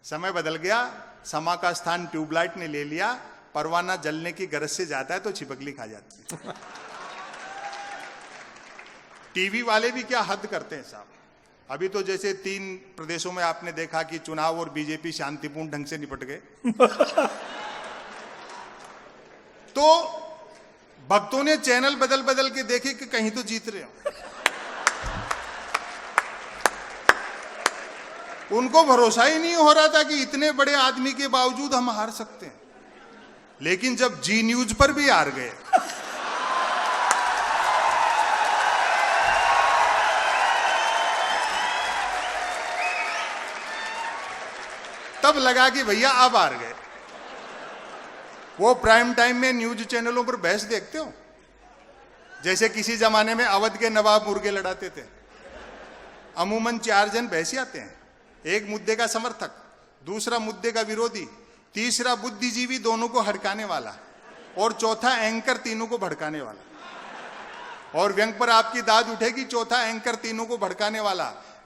समय बदल गया, समा का स्थान ट्यूबलाइट ने ले लिया, परवाना जलने की गरज से जाता है तो छिपकली खा जाती है। टीवी वाले भी क्या हद करते हैं साहब। अभी तो जैसे 3 प्रदेशों में आपने देखा कि चुनाव और बीजेपी शांतिपूर्ण ढंग से निपट गए। तो भक्तों ने चैनल बदल बदल के देखे कि कहीं तो जीत रहे हो। उनको भरोसा ही नहीं हो रहा था कि इतने बड़े आदमी के बावजूद हम हार सकते हैं। लेकिन जब जी न्यूज पर भी हार गए, तब लगा कि भैया अब हार गए। वो प्राइम टाइम में न्यूज चैनलों पर बहस देखते हो, जैसे किसी जमाने में अवध के नवाब मुर्गे लड़ाते थे। अमूमन 4 जन बहसी आते हैं, एक मुद्दे का समर्थक, दूसरा मुद्दे का विरोधी, तीसरा बुद्धिजीवी दोनों को हड़काने वाला, और चौथा एंकर तीनों को भड़काने वाला। और व्यंग पर आपकी दाद उठेगी, चौथा एंकर तीनों को भड़काने वाला।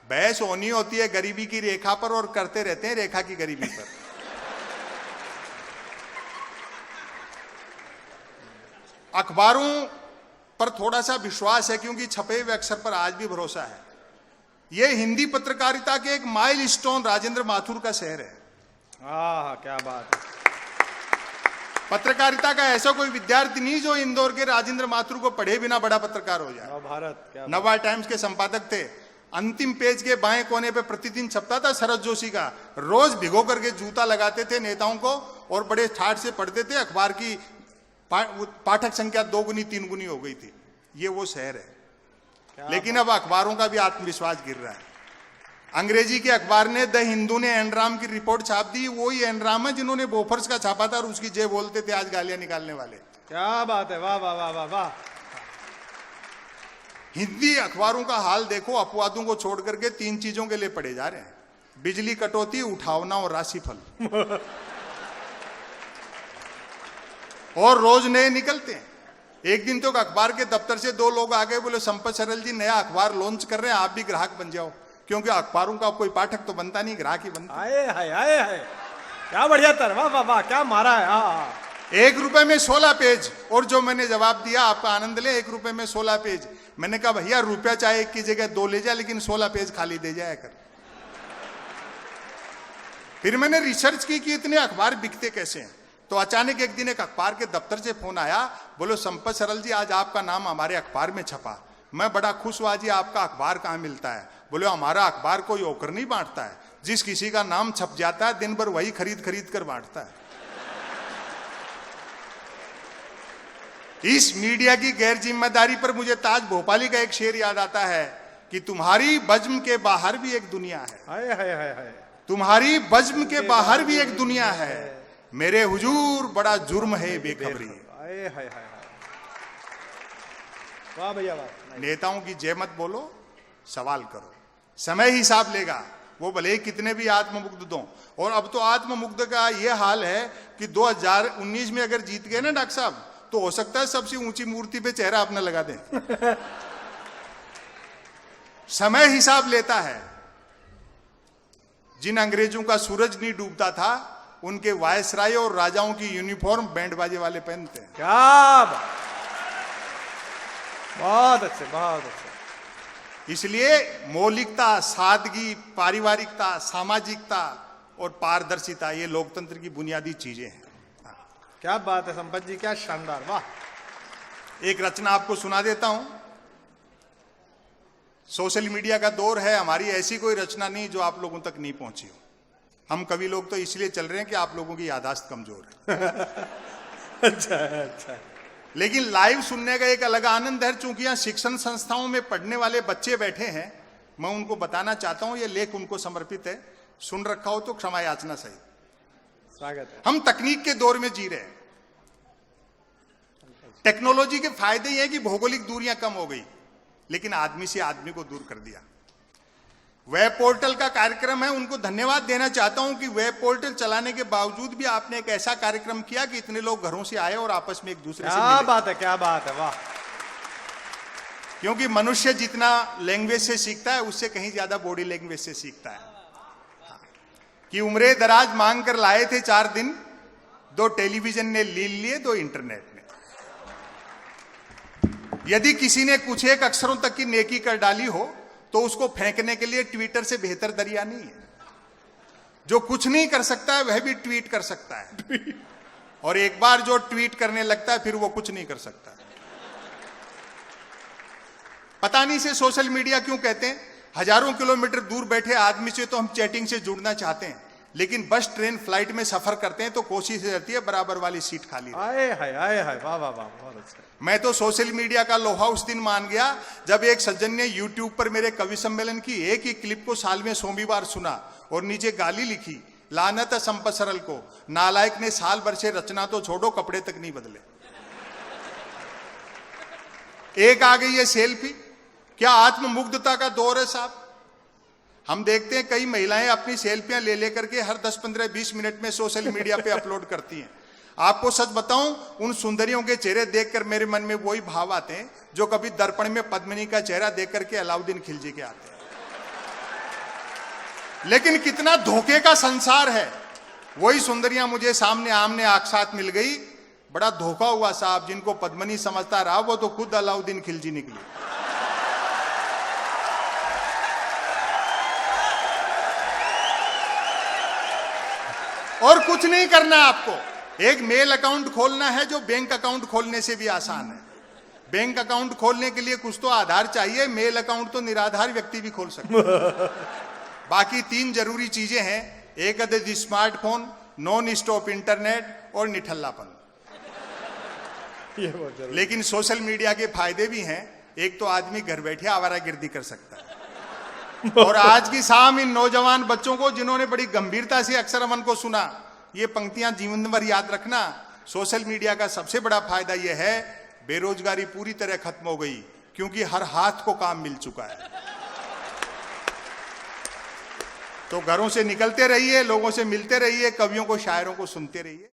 बहस होनी होती है गरीबी की रेखा पर और करते रहते हैं रेखा की गरीबी पर। अखबारों पर थोड़ा सा विश्वास है क्योंकि छपे हुए अक्षर पर आज भी भरोसा है। यह हिंदी पत्रकारिता के एक माइलस्टोन राजेंद्र माथुर का शहर है। क्या बात है। पत्रकारिता का ऐसा कोई विद्यार्थी नहीं जो इंदौर के राजेंद्र माथुर को पढ़े बिना बड़ा पत्रकार हो जाए। भारत नवा टाइम्स के संपादक थे। अंतिम पेज के बाएं कोने पे प्रतिदिन छपता था शरद जोशी का। रोज भिगो करके जूता लगाते थे नेताओं को और बड़े ठाठ से पढ़ते थे। अखबार की पाठक संख्या 2 गुनी 3 गुनी हो गई थी। ये वो शहर है। लेकिन अब अखबारों का भी आत्मविश्वास गिर रहा है। अंग्रेजी के अखबार ने द हिंदू ने एनराम की रिपोर्ट छाप दी। वही एनराम है जिन्होंने बोफर्स का छापा था और उसकी जय बोलते थे आज गालियां निकालने वाले। क्या बात है, वाह वाह वाह वाह वाह। हिंदी अखबारों का हाल देखो, अपवादों को छोड़ करके 3 चीजों के लिए पढ़े जा रहे हैं: बिजली कटौती, उठावना और राशिफल। और रोज नए निकलते हैं। एक दिन तो अखबार के दफ्तर से 2 लोग आ गए, बोले संपत सरल जी नया अखबार लॉन्च कर रहे हैं, आप भी ग्राहक बन जाओ। क्योंकि अखबारों का कोई पाठक तो बनता नहीं, ग्राहक ही बनता। आए हाय आए हाय, क्या बढ़िया तर, वाह वाह वाह, क्या मारा है। हाँ, 1 रुपए में 16 पेज। और जो मैंने जवाब दिया, आपका आनंद ले, 1 रुपए में 16 पेज। मैंने कहा भैया रुपया चाहे 1 की जगह 2 ले जाए, लेकिन 16 पेज खाली दे जाया कर। फिर मैंने रिसर्च की कि इतने अखबार बिकते कैसे हैं। तो अचानक एक दिन एक अखबार के दफ्तर से फोन आया, बोलो संपत सरल जी आज आपका नाम हमारे अखबार में छपा। मैं बड़ा खुश हुआ, जी आपका अखबार कहाँ मिलता है? बोले हमारा अखबार कोई होकर नहीं बांटता है, जिस किसी का नाम छप जाता है दिन भर वही खरीद खरीद कर बांटता है। इस मीडिया की गैर जिम्मेदारी पर मुझे ताज भोपाली का एक शेर याद आता है कि तुम्हारी बज्म के बाहर भी एक दुनिया है। हाय हाय हाय हाय, तुम्हारी बज्म के बाहर भी एक दुनिया है, मेरे हुजूर बड़ा जुर्म है बेखबरी। हाय हाय हाय, वाह भैया वाह। नेताओं की जय मत बोलो, सवाल करो, समय हिसाब लेगा। वो भले ही कितने भी आत्ममुग्ध दो। और अब तो आत्ममुग्ध का ये हाल है कि 2019 में अगर जीत गए ना डॉक्टर साहब, तो हो सकता है सबसे ऊंची मूर्ति पे चेहरा अपना लगा दें। समय हिसाब लेता है। जिन अंग्रेजों का सूरज नहीं डूबता था, उनके वायसराय और राजाओं की यूनिफॉर्म बैंड बाजे वाले पहनते हैं। क्या बात, बहुत अच्छे बहुत अच्छे। इसलिए मौलिकता, सादगी, पारिवारिकता, सामाजिकता और पारदर्शिता ये लोकतंत्र की बुनियादी चीजें हैं। क्या बात है संपत जी, क्या शानदार, वाह। एक रचना आपको सुना देता हूं। सोशल मीडिया का दौर है, हमारी ऐसी कोई रचना नहीं जो आप लोगों तक नहीं पहुंची हो। हम कवि लोग तो इसलिए चल रहे हैं कि आप लोगों की याददाश्त कमजोर है। अच्छा अच्छा। लेकिन लाइव सुनने का एक अलग आनंद है। चूंकि यहाँ शिक्षण संस्थाओं में पढ़ने वाले बच्चे बैठे हैं, मैं उनको बताना चाहता हूं, ये लेख उनको समर्पित है। सुन रखा हो तो क्षमा याचना सही। स्वागत है। हम तकनीक के दौर में जी रहे हैं। टेक्नोलॉजी के फायदे ये हैं कि भौगोलिक दूरियां कम हो गई, लेकिन आदमी से आदमी को दूर कर दिया। वेब पोर्टल का कार्यक्रम है, उनको धन्यवाद देना चाहता हूं कि वेब पोर्टल चलाने के बावजूद भी आपने एक ऐसा कार्यक्रम किया कि इतने लोग घरों से आए और आपस में एक दूसरे से मिले। क्या बात है, क्या बात है, वाह। क्योंकि मनुष्य जितना लैंग्वेज से सीखता है, उससे कहीं ज्यादा बॉडी लैंग्वेज से सीखता है। कि उम्रे दराज मांग कर लाए थे 4 दिन, 2 टेलीविजन ने लील लिए, 2 इंटरनेट ने। यदि किसी ने कुछ एक अक्षरों तक की नेकी कर डाली हो तो उसको फेंकने के लिए ट्विटर से बेहतर दरिया नहीं है। जो कुछ नहीं कर सकता है वह भी ट्वीट कर सकता है, और एक बार जो ट्वीट करने लगता है फिर वो कुछ नहीं कर सकता। पता नहीं से सोशल मीडिया क्यों कहते हैं। हजारों किलोमीटर दूर बैठे आदमी से तो हम चैटिंग से जुड़ना चाहते हैं, लेकिन बस ट्रेन फ्लाइट में सफर करते हैं तो कोशिश रहती है बराबर वाली सीट खाली रहे। आए हाय वाह वाह वाह, बहुत अच्छा। मैं तो सोशल मीडिया का लोहा उस दिन मान गया जब एक सज्जन ने यूट्यूब पर मेरे कवि सम्मेलन की एक ही क्लिप को साल में 100 बार सुना और नीचे गाली लिखी, लानत है संपत सरल को, नालायक ने साल भर से रचना तो छोड़ो कपड़े तक नहीं बदले। एक आ गई है सेल्फी। क्या आत्ममुग्धता का दौर है साहब। हम देखते हैं कई महिलाएं अपनी सेल्फियां ले लेकर के हर 10, 15, 20 मिनट में सोशल मीडिया पे अपलोड करती हैं। आपको सच बताऊं, उन सुंदरियों के चेहरे देखकर मेरे मन में वही भाव आते हैं जो कभी दर्पण में पद्मिनी का चेहरा देख करके अलाउद्दीन खिलजी के आते हैं। लेकिन कितना धोखे का संसार है। वही सुंदरियां मुझे सामने आमने साथ मिल गई। बड़ा धोखा हुआ साहब, जिनको पद्मिनी समझता रहा वो तो खुद अलाउद्दीन खिलजी निकली। और कुछ नहीं करना आपको, एक मेल अकाउंट खोलना है जो बैंक अकाउंट खोलने से भी आसान है। बैंक अकाउंट खोलने के लिए कुछ तो आधार चाहिए, मेल अकाउंट तो निराधार व्यक्ति भी खोल सकता है। बाकी 3 जरूरी चीजें हैं, एक अदद स्मार्टफोन, नॉन स्टॉप इंटरनेट और निठल्लापन। लेकिन सोशल मीडिया के फायदे भी हैं। एक तो आदमी घर बैठे आवारागर्दी कर सकता है। और आज की शाम इन नौजवान बच्चों को जिन्होंने बड़ी गंभीरता से अक्षर अमन को सुना, ये पंक्तियां जीवन भर याद रखना। सोशल मीडिया का सबसे बड़ा फायदा यह है, बेरोजगारी पूरी तरह खत्म हो गई, क्योंकि हर हाथ को काम मिल चुका है। तो घरों से निकलते रहिए, लोगों से मिलते रहिए, कवियों को शायरों को सुनते रहिए।